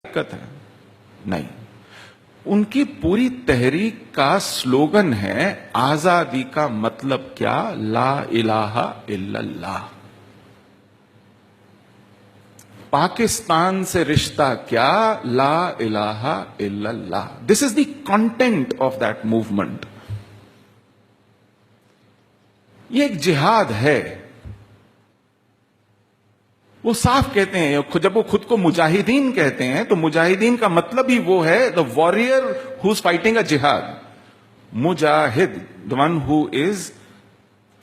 दिक्कत है? नहीं, उनकी पूरी तहरीक का स्लोगन है आजादी का मतलब क्या, ला इलाहा इल्लल्लाह। पाकिस्तान से रिश्ता क्या, ला इलाहा इल्लल्लाह। This is the content of that movement. ये एक जिहाद है। वो साफ कहते हैं, जब वो खुद को मुजाहिदीन कहते हैं तो मुजाहिदीन का मतलब ही वो है, the warrior who is fighting a जिहाद। मुजाहिद, the one who is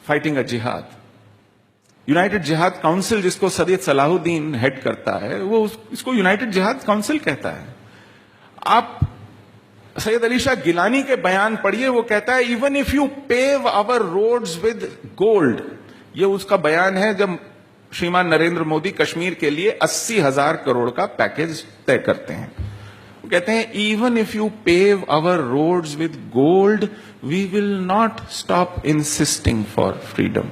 fighting a जिहाद। यूनाइटेड जिहाद काउंसिल, जिसको सैयद सलाहुद्दीन हेड करता है, वो इसको यूनाइटेड जिहाद काउंसिल कहता है। आप सैयद अली शाह गिलानी के बयान पढ़िए, वो कहता है even if you pave our roads with gold. ये उसका बयान है जब श्रीमान नरेंद्र मोदी कश्मीर के लिए 80,000 करोड़ का पैकेज तय करते हैं। वो कहते हैं even if you pave our roads with gold we will not stop insisting for freedom.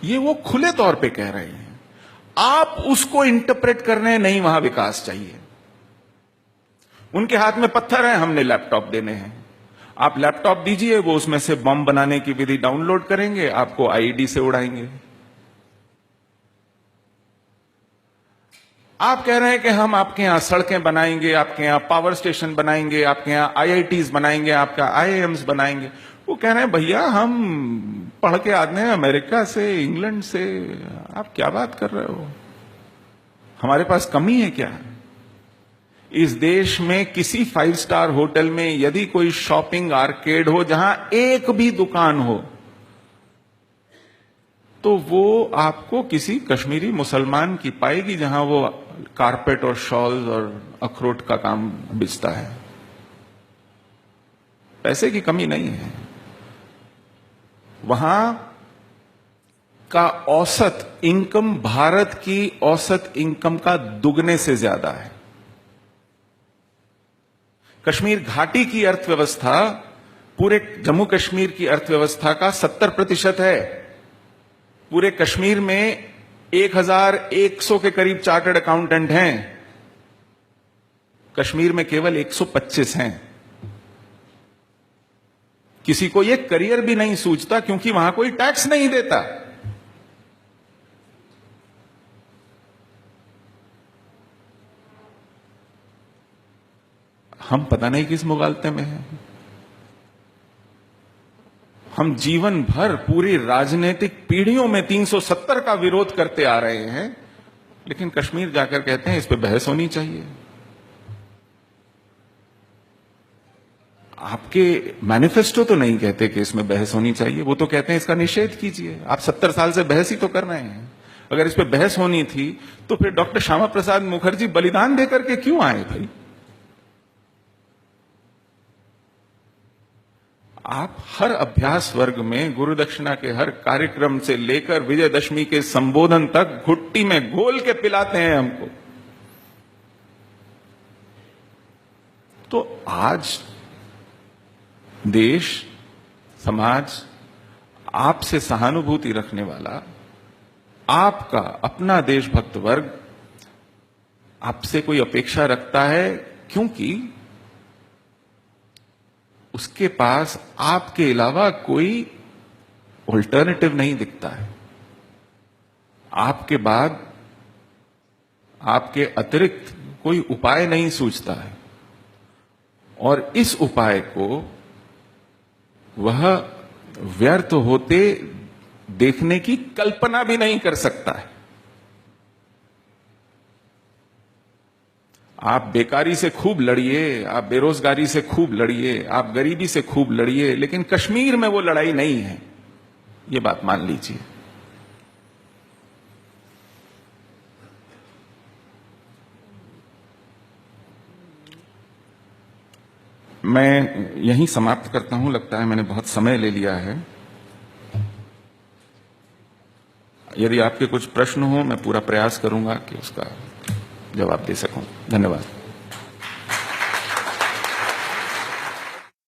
ये वो खुले तौर पे कह रहे हैं। आप उसको इंटरप्रेट कर रहे हैं, नहीं वहां विकास चाहिए। उनके हाथ में पत्थर है, हमने लैपटॉप देने हैं। आप लैपटॉप दीजिए, वो उसमें से बम बनाने की विधि डाउनलोड करेंगे, आपको आईईडी से उड़ाएंगे। आप कह रहे हैं कि हम आपके यहां सड़कें बनाएंगे, आपके यहां पावर स्टेशन बनाएंगे, आपके यहां आईआईटीज बनाएंगे, आपका आईआईएम्स बनाएंगे। वो कह रहे हैं भैया हम पढ़ के आते हैं अमेरिका से, इंग्लैंड से, आप क्या बात कर रहे हो? हमारे पास कमी है क्या? इस देश में किसी 5 स्टार होटल में यदि कोई शॉपिंग आर्केड हो जहां एक भी दुकान हो, तो वो आपको किसी कश्मीरी मुसलमान की पाएगी, जहां वो कारपेट और शॉल्स और अखरोट का काम बेचता है। पैसे की कमी नहीं है। वहां का औसत इनकम भारत की औसत इनकम का दुगने से ज्यादा है। कश्मीर घाटी की अर्थव्यवस्था पूरे जम्मू कश्मीर की अर्थव्यवस्था का 70% है। पूरे कश्मीर में 1,100 के करीब चार्टर्ड अकाउंटेंट हैं, कश्मीर में केवल 125 हैं। किसी को यह करियर भी नहीं सूझता क्योंकि वहां कोई टैक्स नहीं देता। हम पता नहीं किस मुगालते में हैं। हम जीवन भर पूरी राजनीतिक पीढ़ियों में 370 का विरोध करते आ रहे हैं, लेकिन कश्मीर जाकर कहते हैं इस पे बहस होनी चाहिए। आपके मैनिफेस्टो तो नहीं कहते कि इसमें बहस होनी चाहिए, वो तो कहते हैं इसका निषेध कीजिए। आप 70 साल से बहस ही तो कर रहे हैं। अगर इस पे बहस होनी थी तो फिर डॉक्टर श्यामा प्रसाद मुखर्जी बलिदान देकर के क्यों आए भाई? आप हर अभ्यास वर्ग में गुरु दक्षिणा के हर कार्यक्रम से लेकर विजयदशमी के संबोधन तक घुट्टी में घोल के पिलाते हैं हमको। तो आज देश, समाज आपसे सहानुभूति रखने वाला, आपका अपना देशभक्त वर्ग आपसे कोई अपेक्षा रखता है, क्योंकि उसके पास आपके अलावा कोई ऑल्टरनेटिव नहीं दिखता है। आपके बाद, आपके अतिरिक्त कोई उपाय नहीं सूझता है, और इस उपाय को वह व्यर्थ होते देखने की कल्पना भी नहीं कर सकता है। आप बेकारी से खूब लड़िए, आप बेरोजगारी से खूब लड़िए, आप गरीबी से खूब लड़िए, लेकिन कश्मीर में वो लड़ाई नहीं है, ये बात मान लीजिए। मैं यहीं समाप्त करता हूं, लगता है मैंने बहुत समय ले लिया है। यदि आपके कुछ प्रश्न हो, मैं पूरा प्रयास करूंगा कि उसका जवाब दे सकूं। धन्यवाद।